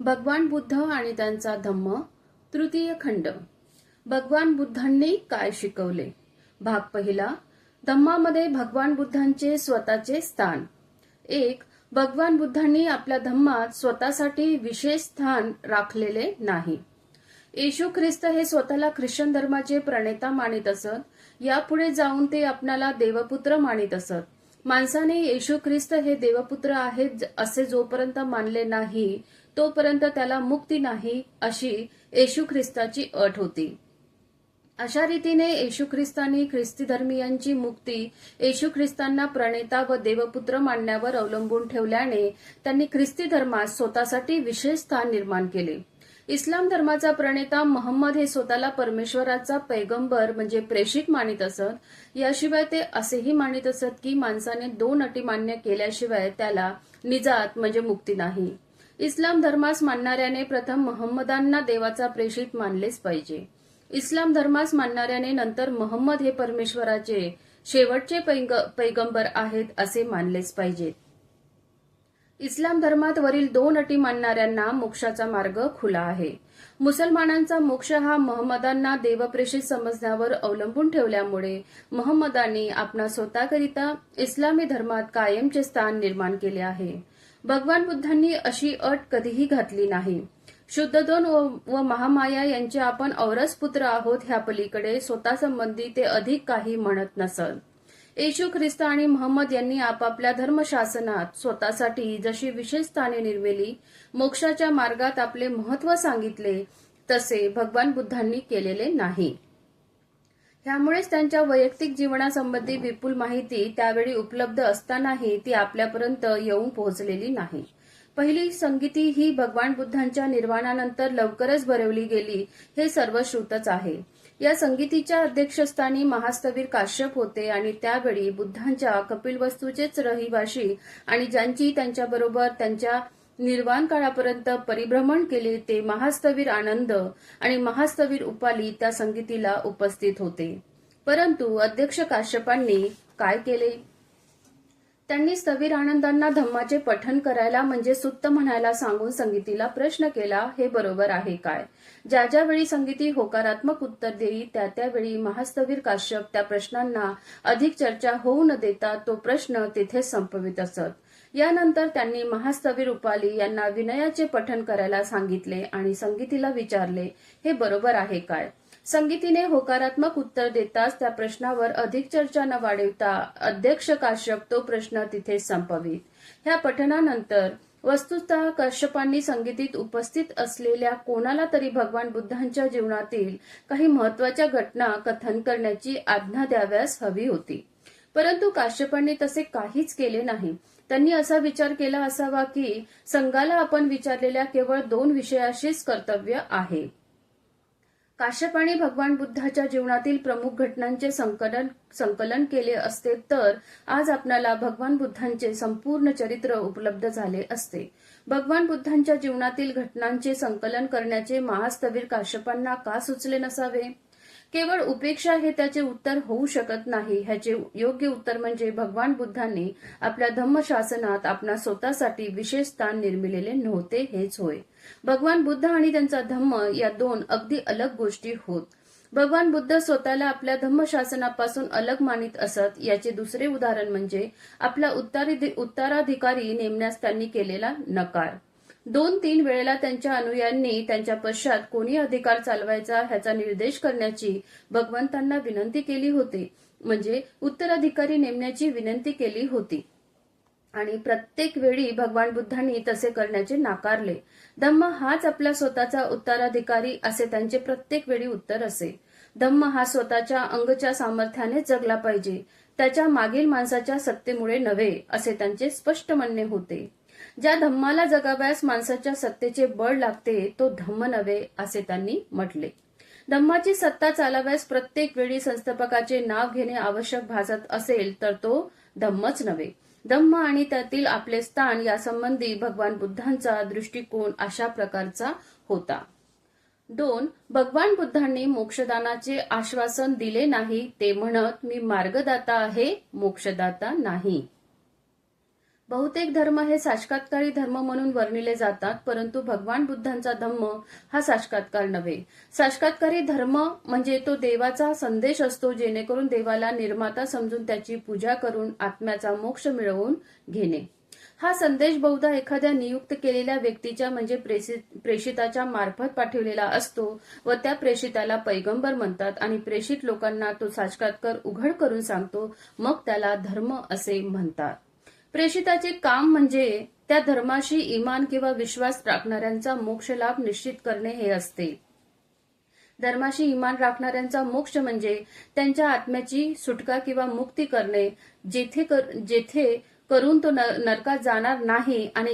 भगवान बुद्ध आणि त्यांचा धम्म, तृतीय खंड. भगवान बुद्धांनी काय शिकवले? भाग पहिला. धम्मामध्ये भगवान बुद्धांचे स्वतःचे स्थान. 1. भगवान बुद्धांनी आपल्या धम्मात स्वतःसाठी विशेष स्थान राखलेले नाही. येशू ख्रिस्त हे स्वतःला ख्रिश्चन धर्माचे प्रणेता मानित असत. यापुढे जाऊन ते आपणाला देवपुत्र मानित असत. माणसाने येशू ख्रिस्त हे देवपुत्र आहेत असे जोपर्यंत मानले नाही तोपर्यंत त्याला मुक्ती नाही, अशी येशू ख्रिस्ताची अट होती. अशा रीतीने येशू ख्रिस्तांनी ख्रिस्ती धर्मीयांची मुक्ती येशू ख्रिस्तांना प्रणेता व देवपुत्र मानण्यावर अवलंबून ठेवल्याने त्यांनी ख्रिस्ती धर्मात स्वतःसाठी विशेष स्थान निर्माण केले. इस्लाम धर्माचा प्रणेता महम्मद हे स्वतःला परमेश्वराचा पैगंबर म्हणजे प्रेषित मानित असत. याशिवाय ते असेही मानित असत की माणसाने 2 अटी मान्य केल्याशिवाय त्याला निजात म्हणजे मुक्ती नाही. इस्लाम धर्मास मानणाऱ्याने प्रथम महम्मदांना देवाचा प्रेषित मानलेच पाहिजे. इस्लाम धर्मास मानणाऱ्याने नंतर महम्मद हे परमेश्वराचे शेवटचे पैगंबर आहेत असे मानलेच पाहिजे. इस्लाम धर्मात वरील 2 अटी मानणाऱ्यांना मोक्षाचा मार्ग खुला आहे. मुसलमानांचा मोक्ष हा महम्मदांना देवप्रेषित समजण्यावर अवलंबून ठेवल्यामुळे महम्मदांनी आपणा स्वतःकरिता इस्लामी धर्मात कायमचे स्थान निर्माण केले आहे. भगवान बुद्धांनी अशी अट कधीही घातली नाही. शुद्धोधन व महामाया यांचे आपण औरस पुत्र आहोत ह्या पलीकडे स्वतःसंबंधी ते अधिक काही म्हणत नसत. येशू ख्रिस्त आणि महम्मद यांनी आपापल्या धर्मशासनात स्वतःसाठी जशी विशेष स्थाने निर्मिली, मोक्षाच्या मार्गात आपले महत्त्व सांगितले, तसे भगवान बुद्धांनी केलेले नाही. ह्यामुळेच त्यांच्या वैयक्तिक जीवनासंबंधी विपुल माहिती त्यावेळी उपलब्ध असतानाही ती आपल्यापर्यंत येऊन पोहोचलेली नाही. पहिली संगीती ही भगवान बुद्धांच्या निर्वाणानंतर लवकरच भरवली गेली हे सर्वश्रुतच आहे. या संगीतीच्या अध्यक्षस्थानी महास्तवीर काश्यप होते आणि त्यावेळी बुद्धांच्या कपिलवस्तूचेच रहिवाशी आणि ज्यांची त्यांच्याबरोबर त्यांच्या निर्वाण काळापर्यंत परिभ्रमण केले ते महास्तवीर आनंद आणि महास्तवीर उपाली त्या संगीतीला उपस्थित होते. परंतु अध्यक्ष काश्यपांनी काय केले? त्यांनी स्थवीर आनंदांना धम्माचे पठण करायला म्हणजे सुत्त म्हणायला सांगून संगीतीला प्रश्न केला, हे बरोबर आहे काय? ज्या ज्यावेळी संगीती होकारात्मक उत्तर देई त्या त्यावेळी महास्थवीर काश्यप त्या प्रश्नांना अधिक चर्चा होऊ न देता तो प्रश्न तिथेच संपवित असत. यानंतर त्यांनी महास्थवीर उपाली यांना विनयाचे पठण करायला सांगितले आणि संगीतीला विचारले, हे बरोबर आहे काय? संगीतीने होकारात्मक उत्तर देताच त्या प्रश्नावर अधिक चर्चा न वाढवता अध्यक्ष काश्यप तो प्रश्न तिथेच संपवित. ह्या पठणानंतर वस्तुतः काश्यपांनी संगीतीत उपस्थित असलेल्या कोणाला तरी भगवान बुद्धांच्या जीवनातील काही महत्वाच्या घटना कथन करण्याची आज्ञा द्याव्यास हवी होती. परंतु काश्यपांनी तसे काहीच केले नाही. त्यांनी असा विचार केला असावा की संघाला आपण विचारलेल्या केवळ 2 विषयाशीच कर्तव्य आहे. काश्यपाने भगवान बुद्धाच्या जीवनातील प्रमुख घटनांचे संकलन केले असते तर आज आपल्याला भगवान बुद्धांचे संपूर्ण चरित्र उपलब्ध झाले असते. भगवान बुद्धांच्या जीवनातील घटनांचे संकलन करण्याचे महास्थवीर काश्यपांना का सुचले नसावे? केवळ उपेक्षा हे त्याचे उत्तर होऊ शकत नाही. ह्याचे योग्य उत्तर म्हणजे भगवान बुद्धांनी आपल्या धम्मशासनात आपणा स्वतःसाठी विशेष स्थान निर्मिलेले नव्हते हेच होय. भगवान बुद्ध आणि त्यांचा धम्म या 2 अगदी अलग गोष्टी होत. भगवान बुद्ध स्वतःला आपल्या धम्मशासनापासून अलग मानित असत. याचे दुसरे उदाहरण म्हणजे आपला उत्तराधिकारी नेमण्यास त्यांनी केलेला नकार. 2-3 वेळेला त्यांच्या अनुयायांनी त्यांच्या पश्चात कोणी अधिकार चालवायचा ह्याचा निर्देश करण्याची भगवंतांना विनंती केली होती, म्हणजे उत्तराधिकारी नेमण्याची विनंती केली होती आणि प्रत्येक वेळी भगवान बुद्धांनी तसे करण्याचे नाकारले. धम्म हाच आपला स्वतःचा उत्तराधिकारी असे त्यांचे प्रत्येक वेळी उत्तर असे. धम्म हा स्वतःच्या अंगच्या सामर्थ्याने जगला पाहिजे, त्याच्या मागील माणसाच्या सत्तेमुळे नव्हे असे त्यांचे स्पष्ट म्हणणे होते. ज्या धम्माला जगाव्यास माणसाच्या सत्तेचे बळ लागते तो धम्म नव्हे असे त्यांनी म्हटले. धम्माची सत्ता चालव्यास प्रत्येक वेळी संस्थापकाचे नाव घेणे आवश्यक भासत असेल तर तो धम्मच नव्हे. धम्म आणि त्यातील आपले स्थान यासंबंधी भगवान बुद्धांचा दृष्टिकोन अशा प्रकारचा होता. 2. भगवान बुद्धांनी मोक्षदानाचे आश्वासन दिले नाही. ते म्हणत, मी मार्गदाता आहे, मोक्षदाता नाही. बहुतेक धर्म हे साक्षात्कारी धर्म म्हणून वर्णिले जातात, परंतु भगवान बुद्धांचा धम्म हा साक्षात्कार नव्हे. साक्षात्कारी धर्म म्हणजे तो देवाचा संदेश असतो, जेणेकरून देवाला निर्माता समजून त्याची पूजा करून आत्म्याचा मोक्ष मिळवून घेणे. हा संदेश बहुधा एखाद्या नियुक्त केलेल्या व्यक्तीच्या म्हणजे प्रेषिताच्या मार्फत पाठवलेला असतो व त्या प्रेषिताला पैगंबर म्हणतात आणि प्रेषित लोकांना तो साक्षात्कार उघड करून सांगतो, मग त्याला धर्म असे म्हणतात. प्रेषिताचे काम म्हणजे त्या धर्माशी इमान किंवा विश्वास राखणाऱ्यांचा मोक्ष लाभ निश्चित करणे हे असते. धर्माशी इमान राखणाऱ्यांचा मोक्ष म्हणजे त्यांच्या आत्म्याची सुटका किंवा मुक्ती करणे, जेथे करून तो नरकात जाणार नाही आणि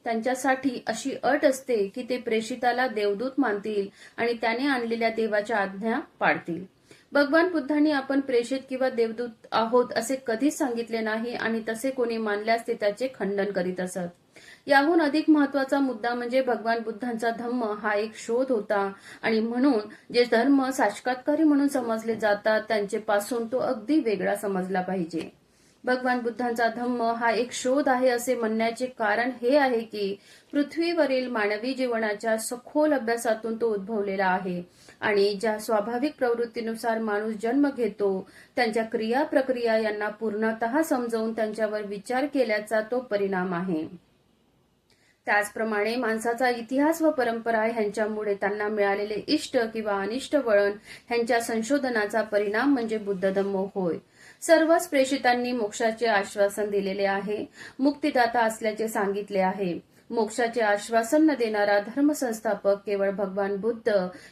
त्यांच्यासाठी अशी अट असते की ते प्रेषिताला देवदूत मानतील आणि त्याने आणलेल्या देवाच्या आज्ञा पाळतील. भगवान बुद्धांनी आपण प्रेषित किंवा देवदूत आहोत असे कधीच सांगितले नाही आणि तसे कोणी मानल्यास ते त्याचे खंडन करीत असत. याहून अधिक महत्वाचा मुद्दा म्हणजे भगवान बुद्धांचा धम्म हा एक शोध होता आणि म्हणून जे धर्म साक्षात्कारी म्हणून समजले जातात त्यांचे पासून तो अगदी वेगळा समजला पाहिजे. भगवान बुद्धांचा धम्म हा एक शोध आहे असे म्हणण्याचे कारण हे आहे की पृथ्वीवरील मानवी जीवनाच्या सखोल अभ्यासातून तो उद्भवलेला आहे आणि ज्या स्वाभाविक प्रवृत्तीनुसार माणूस जन्म घेतो त्यांच्या क्रिया प्रक्रिया यांना पूर्णतः समजावून त्यांच्यावर विचार केल्याचा तो परिणाम आहे. त्याचप्रमाणे माणसाचा इतिहास व परंपरा ह्यांच्यामुळे त्यांना मिळालेले इष्ट किंवा अनिष्ट वळण ह्यांच्या संशोधनाचा परिणाम म्हणजे बुद्धधम्म होय. सर्वच प्रेषितांनी मोक्षाचे आश्वासन दिलेले आहे, मुक्तिदाता असल्याचे सांगितले आहे. मोक्षाचे आश्वासन न देणारा धर्मसंस्थापक केवळ भगवान बुद्ध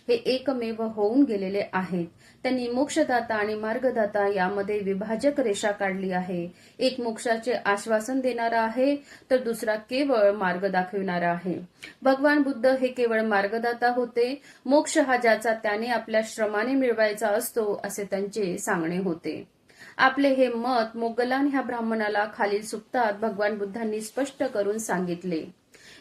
हे एकमेव होऊन गेलेले आहेत. त्यांनी मोक्षदाता आणि मार्गदाता यामध्ये विभाजक रेषा काढली आहे. एक मोक्षाचे आश्वासन देणारा आहे तर दुसरा केवळ मार्ग दाखविणारा आहे. भगवान बुद्ध हे केवळ मार्गदाता होते. मोक्ष हा ज्याचा त्याने आपल्या श्रमाने मिळवायचा असतो असे त्यांचे सांगणे होते. आपले हे मत मोगलान ह्या ब्राह्मणाला खालील सुक्तात भगवान बुद्धांनी स्पष्ट करून सांगितले.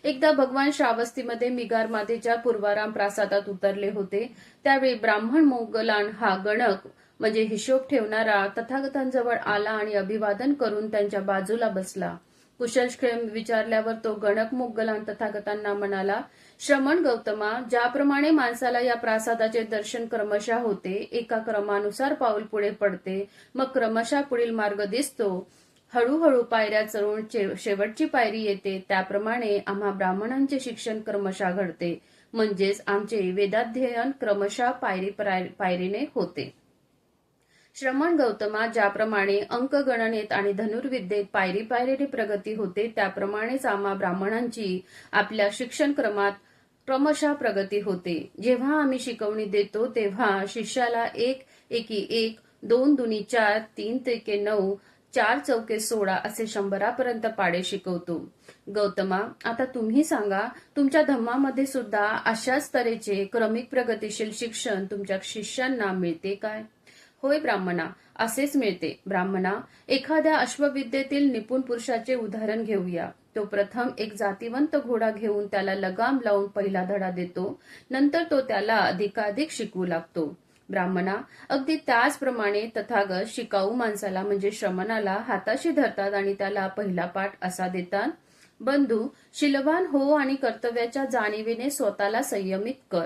एकदा भगवान श्रावस्तीमध्ये मिगार मातेच्या पूर्वाराम प्रासादात उतरले होते. त्यावेळी ब्राह्मण मोगलान हा गणक म्हणजे हिशोब ठेवणारा तथागतांजवळ आला आणि अभिवादन करून त्यांच्या बाजूला बसला. कुशलक्षेम विचारल्यावर तो गणक मोगलान तथागतांना म्हणाला, श्रमण गौतमा, ज्याप्रमाणे माणसाला या प्रासादाचे दर्शन क्रमशः होते, एका क्रमानुसार पाऊल पुढे पडते, मग क्रमशः पुढील मार्ग दिसतो, हळूहळू पायऱ्या चढून शेवटची पायरी येते, त्याप्रमाणे आम्हा ब्राह्मणांचे शिक्षण क्रमशः घडते, म्हणजेच आमचे वेदाध्ययन क्रमशः पायरीने होते. श्रमण गौतमा, ज्याप्रमाणे अंकगणनेत आणि धनुर्विद्येत पायरीने प्रगती होते, त्याप्रमाणेच आम्हा ब्राह्मणांची आपल्या शिक्षण क्रमात क्रमशः प्रगती होते. जेव्हा आम्ही शिकवणी देतो तेव्हा शिष्याला 1 एकी 1, 2 दुनी 4, 3 त्रिके 9, 4 चौके 16 असे 100पर्यंत पाढे शिकवतो. गौतमा, आता तुम्ही सांगा, तुमच्या धम्मामध्ये सुद्धा अशाच तऱ्हेचे क्रमिक प्रगतीशील शिक्षण तुमच्या शिष्यांना मिळते काय? होय ब्राह्मणा, असेच मिळते. ब्राह्मणा, एखाद्या अश्वविद्येतील निपुण पुरुषाचे उदाहरण घेऊया. तो प्रथम एक जातीवंत घोडा घेऊन त्याला लगाम लावून पहिला धडा देतो, नंतर तो त्याला अधिकाधिक शिकवू लागतो. ब्राह्मणा, अगदी त्याचप्रमाणे तथागत शिकाऊ माणसाला म्हणजे श्रमणाला हाताशी धरतात आणि त्याला पहिला पाठ असा देतात, बंधू, शीलवान हो आणि कर्तव्याच्या जाणीवेने स्वतःला संयमित कर.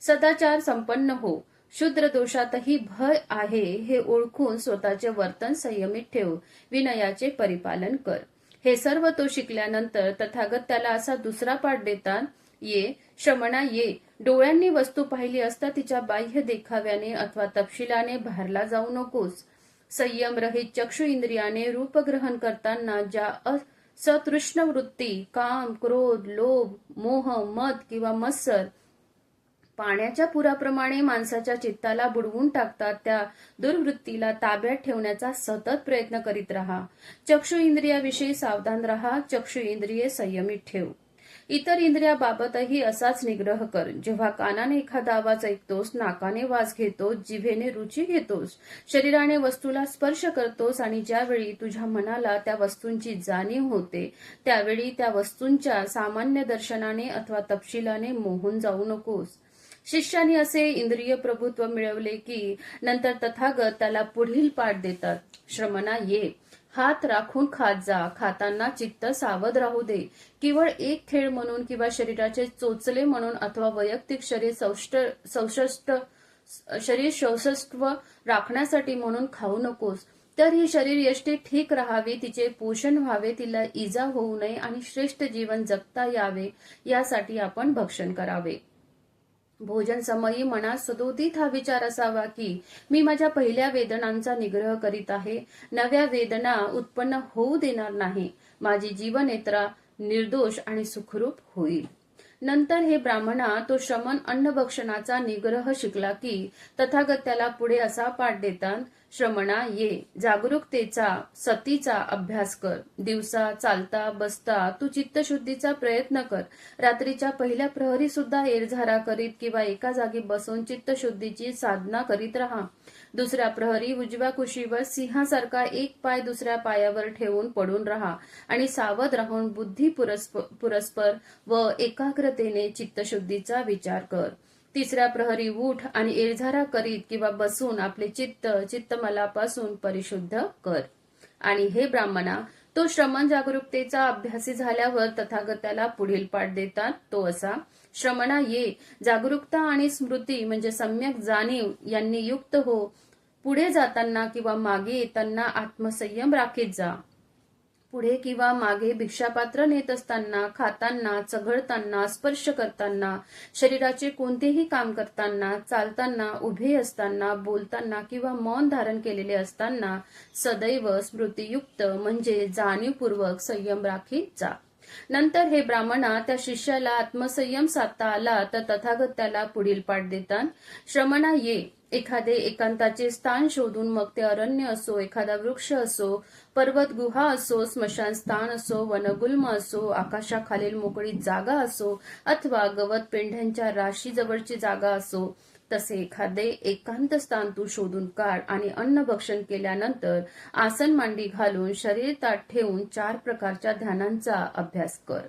सदाचार संपन्न हो. शूद्र दोषातही भय आहे हे ओळखून स्वतःचे वर्तन संयमित ठेव. विनयाचे परिपालन कर. हे सर्व तो शिकल्यानंतर तथागत त्याला असा दुसरा पाठ देतात, ये श्रमणा ये. डोळ्यांनी वस्तू पाहिली असता तिच्या बाह्य देखाव्याने अथवा तपशिलाने भारला जाऊ नकोस. संयम रहित चक्षु इंद्रियाने रूपग्रहण करताना ज्या सतृष्ण वृत्ती, काम, क्रोध, लोभ, मोह, मद किंवा मत्सर पाण्याच्या पुराप्रमाणे माणसाच्या चित्ताला बुडवून टाकतात, त्या दुर्वृत्तीला ताब्यात ठेवण्याचा सतत प्रयत्न करीत राहा. चक्षु इंद्रियाविषयी सावधान राहा. चक्षु इंद्रिये संयमित ठेव. इतर इंद्रियाबाबतही असाच निग्रह कर. जेव्हा कानाने एखादा आवाज ऐकतोस, नाकाने वास घेतोस, जिभेने रुची घेतोस, शरीराने वस्तूला स्पर्श करतोस आणि ज्यावेळी तुझ्या मनाला त्या वस्तूंची जाणीव होते, त्यावेळी त्या वस्तूंच्या सामान्य दर्शनाने अथवा तपशिलाने मोहून जाऊ नकोस. शिष्याने असे इंद्रिय प्रभुत्व मिळवले की नंतर तथागत त्याला पुढील पाठ देतात, श्रमणा ये. हात राखून खात जा, खाताना चित्त सावध राहू दे. केवळ एक खेळ म्हणून किंवा शरीराचे चोचले म्हणून अथवा वैयक्तिक शरीर शौशस्त्व राखण्यासाठी म्हणून खाऊ नकोस. तर ही शरीर यष्टी ठीक राहावी, तिचे पोषण व्हावे, तिला इजा होऊ नये आणि श्रेष्ठ जीवन जगता यावे यासाठी आपण भक्षण करावे. भोजन समयी मनात सदोदित हा विचार असावा की मी माझ्या पहिल्या वेदनांचा निग्रह करीत आहे, नव्या वेदना उत्पन्न होऊ देणार नाही, माझी जीवनयात्रा निर्दोष आणि सुखरूप होईल. नंतर हे ब्राह्मणा, तो श्रमण अन्नभक्षणाचा निग्रह शिकला की तथागत त्याला पुढे असा पाठ देतात: श्रमणा ये, जागरूकतेचा सतीचा अभ्यास कर. दिवसा चालता बसता तू चित्तशुद्धीचा प्रयत्न कर. रात्रीच्या पहिल्या प्रहरी सुद्धा एरझारा करीत किंवा एका जागी बसून चित्तशुद्धीची साधना करीत राहा. दुसऱ्या प्रहरी उजव्या कुशीवर सिंहासारखा एक पाय दुसऱ्या पायावर ठेवून पडून राहा आणि सावध राहून बुद्धी पुरस्पर व एकाग्रतेने चित्तशुद्धीचा विचार कर. तिसऱ्या प्रहरी उठ आणि एरझारा करीत किंवा बसून आपले चित्तमलापासून परिशुद्ध कर. आणि हे ब्राह्मणा, तो श्रमण जागरूकतेचा अभ्यासी झाल्यावर तथागताला पुढील पाठ देतात, तो असा: श्रमणा ये, जागरूकता आणि स्मृती म्हणजे सम्यक जाणीव यांनी युक्त हो. पुढे जाताना किंवा मागे येताना आत्मसंयम राखीत जा. पुढे किंवा मागे भिक्षापात्र नेत असताना, खाताना, चघळताना, स्पर्श करताना, शरीराचे कोणतेही काम करताना, चालताना, उभे असताना, बोलताना किंवा मौन धारण केलेले असताना सदैव स्मृतियुक्त म्हणजे जाणीवपूर्वक संयम राखीत जा. नंतर हे ब्राह्मणा, त्या शिष्याला आत्मसंयम साधता आला तर तथागत त्याला पुढील पाठ देतात: श्रमणा ये, एखादे एकांताचे स्थान शोधून, मग ते अरण्य असो, एखादा वृक्ष असो, पर्वत गुहा असो, स्मशान स्थान असो, वनगुल्म असो, आकाशाखालील मोकळी जागा असो अथवा गवत पेंढ्यांच्या राशीजवळची जागा असो, तसे एखादे एकांत स्थान तू शोधून काढ आणि अन्न भक्षण केल्यानंतर आसन मांडी घालून शरीर ताठ ठेवून 4 प्रकारच्या ध्यानांचा अभ्यास कर.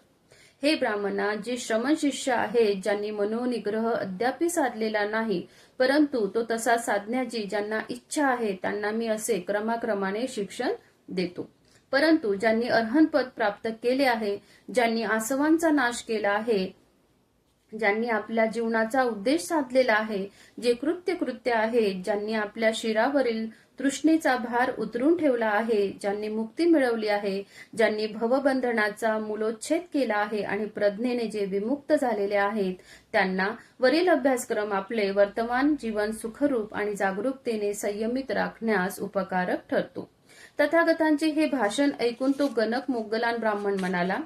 हे ब्राह्मणा, जे श्रमण शिष्य आहेत ज्यांनी मनोनिग्रह अद्याप साधलेला नाही, परंतु तो तसा साधण्याची ज्यांना इच्छा आहे, त्यांना मी असे क्रमाक्रमाने शिक्षण देतो. परंतु ज्यांनी अर्हतपद प्राप्त केले आहे, ज्यांनी आसवांचा नाश केला आहे, ज्यांनी आपल्या जीवनाचा उद्देश साधलेला आहे, जे कृत्य आहेत, ज्यांनी आपल्या शिरावरील तृष्णेचा भार उतरून ठेवला आहे, ज्यांनी मुक्ती मिळवली आहे, ज्यांनी भवबंधनाचा मूलोच्छेद केला आहे आणि प्रज्ञेने जे विमुक्त झालेले आहेत, त्यांना वरील अभ्यासक्रम आपले वर्तमान जीवन सुखरूप आणि जागरूकतेने संयमित राखण्यास उपकारक ठरतो. तथागतांचे हे भाषण ऐकून तो गणक मोगलान ब्राह्मण म्हणाला: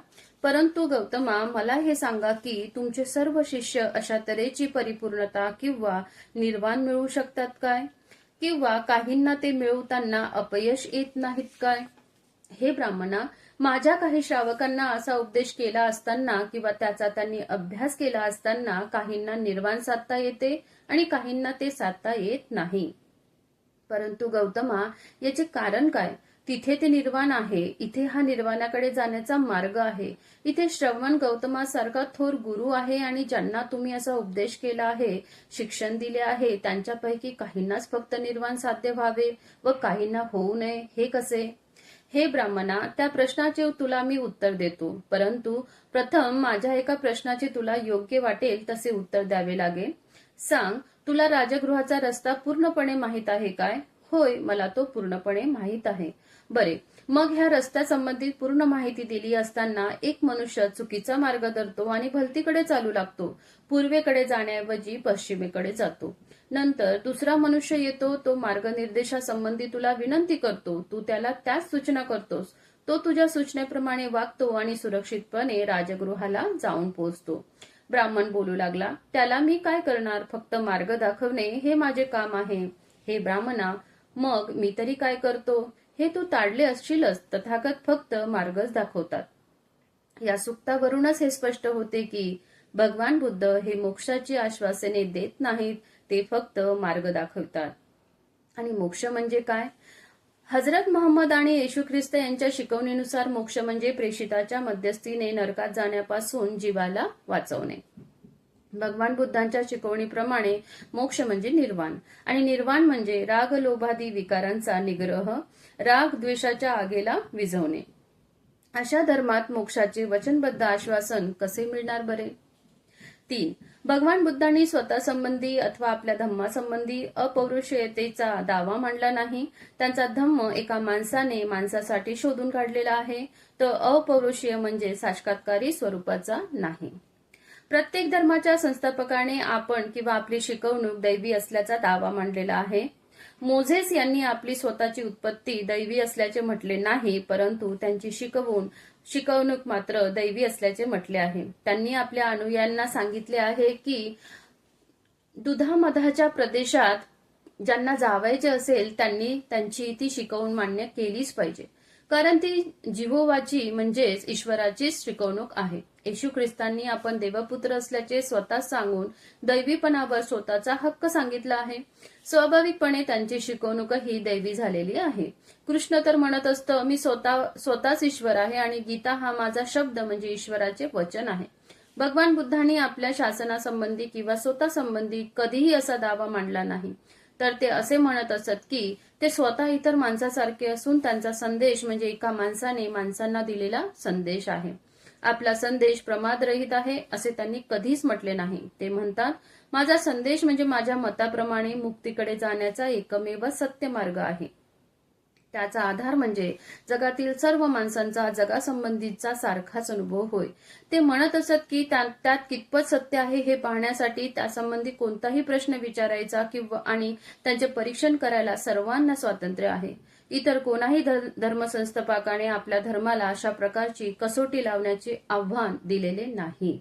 परंतु गौतमा, मला हे सांगा की तुमचे सर्व शिष्य अशा तऱ्हेची परिपूर्णता किंवा निर्वाण मिळवू शकतात काय? किंवा काहींना ते मिळवताना अपयश येत नाहीत काय? हे ब्राह्मणा, माझ्या काही श्रावकांना असा उपदेश केला असताना किंवा त्याचा त्यांनी अभ्यास केला असताना काहींना निर्वाण साधता येते आणि काहींना ते साधता येत नाही. परंतु गौतमा, याचे कारण काय? तिथे ते निर्वाण आहे, इथे हा निर्वाणाकडे जाण्याचा मार्ग आहे. इथे श्रवण गौतमासारखा थोर गुरु आहे आणि ज्यांना तुम्ही असा उपदेश केला आहे, शिक्षण दिले आहे, त्यांच्यापैकी काहींनाच फक्त निर्वाण साध्य व्हावे व काहींना होऊ नये, हे कसे? हे ब्राह्मणा, त्या प्रश्नाचे तुला मी उत्तर देतो, परंतु प्रथम माझ्या एका प्रश्नाचे तुला योग्य वाटेल तसे उत्तर द्यावे लागेल. सांग, तुला राजगृहाचा रस्ता पूर्णपणे माहीत आहे काय? होय, मला तो पूर्णपणे माहीत आहे. बरे, मग ह्या रस्त्यासंबंधित पूर्ण माहिती दिली असताना एक मनुष्य चुकीचा मार्ग धरतो आणि भलतीकडे चालू लागतो, पूर्वेकडे जाण्याऐवजी पश्चिमेकडे जातो. नंतर दुसरा मनुष्य येतो, तो मार्गनिर्देशासंबंधी तुला विनंती करतो, तू त्याला त्याच सूचना करतोस, तो तुझ्या सूचनेप्रमाणे वागतो आणि सुरक्षितपणे राजगृहाला जाऊन पोहोचतो. ब्राह्मण बोलू लागला: त्याला मी काय करणार? फक्त मार्ग दाखवणे हे माझे काम आहे. हे ब्राह्मणा, मग मी तरी काय करतो? हे तू ताडले असशीलच, तथागत फक्त मार्गच दाखवतात. या सुक्तावरूनच हे स्पष्ट होते की भगवान बुद्ध हे मोक्षाची आश्वासने देत नाहीत, ते फक्त मार्ग दाखवतात. आणि मोक्ष म्हणजे काय? हजरत मोहम्मद आणि येशू ख्रिस्त यांच्या शिकवणीनुसार मोक्ष म्हणजे प्रेषिताच्या मध्यस्थीने नरकात जाण्यापासून जीवाला वाचवणे. भगवान बुद्धांच्या शिकवणीप्रमाणे मोक्ष म्हणजे निर्वाण, आणि निर्वाण म्हणजे राग लोभादी विकारांचा निग्रह, राग द्वेषाच्या आगेला विझवणे. अशा धर्मात मोक्षाचे वचनबद्ध आश्वासन कसे मिळणार बरे? 3. भगवान बुद्धांनी स्वतःसंबंधी अथवा आपल्या धम्मासंबंधी अपौरुषेयतेचा दावा मांडला नाही. त्यांचा धम्म एका माणसाने माणसासाठी शोधून काढलेला आहे. तो अपौरुषीय म्हणजे साक्षात्कारी स्वरूपाचा नाही. प्रत्येक धर्माच्या संस्थापकाने आपण किंवा आपली शिकवणूक दैवी असल्याचा दावा मांडलेला आहे. मोझेस यांनी आपली स्वतःची उत्पत्ती दैवी असल्याचे म्हटले नाही, परंतु त्यांची शिकवणूक मात्र दैवी असल्याचे म्हटले आहे. त्यांनी आपल्या अनुयायांना सांगितले आहे की दुधामधाच्या प्रदेशात ज्यांना जावायचे असेल त्यांनी त्यांची ती शिकवून मान्य केलीच पाहिजे, कारण ती जिहोवाची म्हणजेच ईश्वराचीच शिकवणूक आहे. येशू ख्रिस्तांनी आपण देवपुत्र असल्याचे स्वतः सांगून दैवीपणावर स्वतःचा हक्क सांगितला आहे. स्वाभाविकपणे त्यांची शिकवणूकही दैवी झालेली आहे. कृष्ण तर म्हणत असतो, मी स्वतःच ईश्वर आहे आणि गीता हा माझा शब्द म्हणजे ईश्वराचे वचन आहे. भगवान बुद्धांनी आपल्या शासनासंबंधी किंवा स्वतःसंबंधी कधीही असा दावा मांडला नाही. तर ते असे म्हणत असत की ते स्वतः इतर माणसासारखे असून त्यांचा संदेश म्हणजे एका माणसाने माणसांना दिलेला संदेश आहे. आपला संदेश प्रमादरहित आहे असे त्यांनी कधीच म्हटले नाही. ते म्हणतात, माझा संदेश म्हणजे माझ्या मताप्रमाणे मुक्तीकडे जाण्याचा एकमेव सत्य मार्ग आहे. त्याचा आधार म्हणजे जगातील सर्व माणसांचा जगासंबंधीचा सारखाच अनुभव होय. ते म्हणत असत की त्यात कितपत सत्य आहे हे पाहण्यासाठी त्यासंबंधी कोणताही प्रश्न विचारायचा आणि त्यांचे परीक्षण करायला सर्वांना स्वातंत्र्य आहे. इतर कोणाही धर्मसंस्थापकाने आपल्या धर्माला अशा प्रकारची कसोटी लावण्याचे आव्हान दिलेले नाही.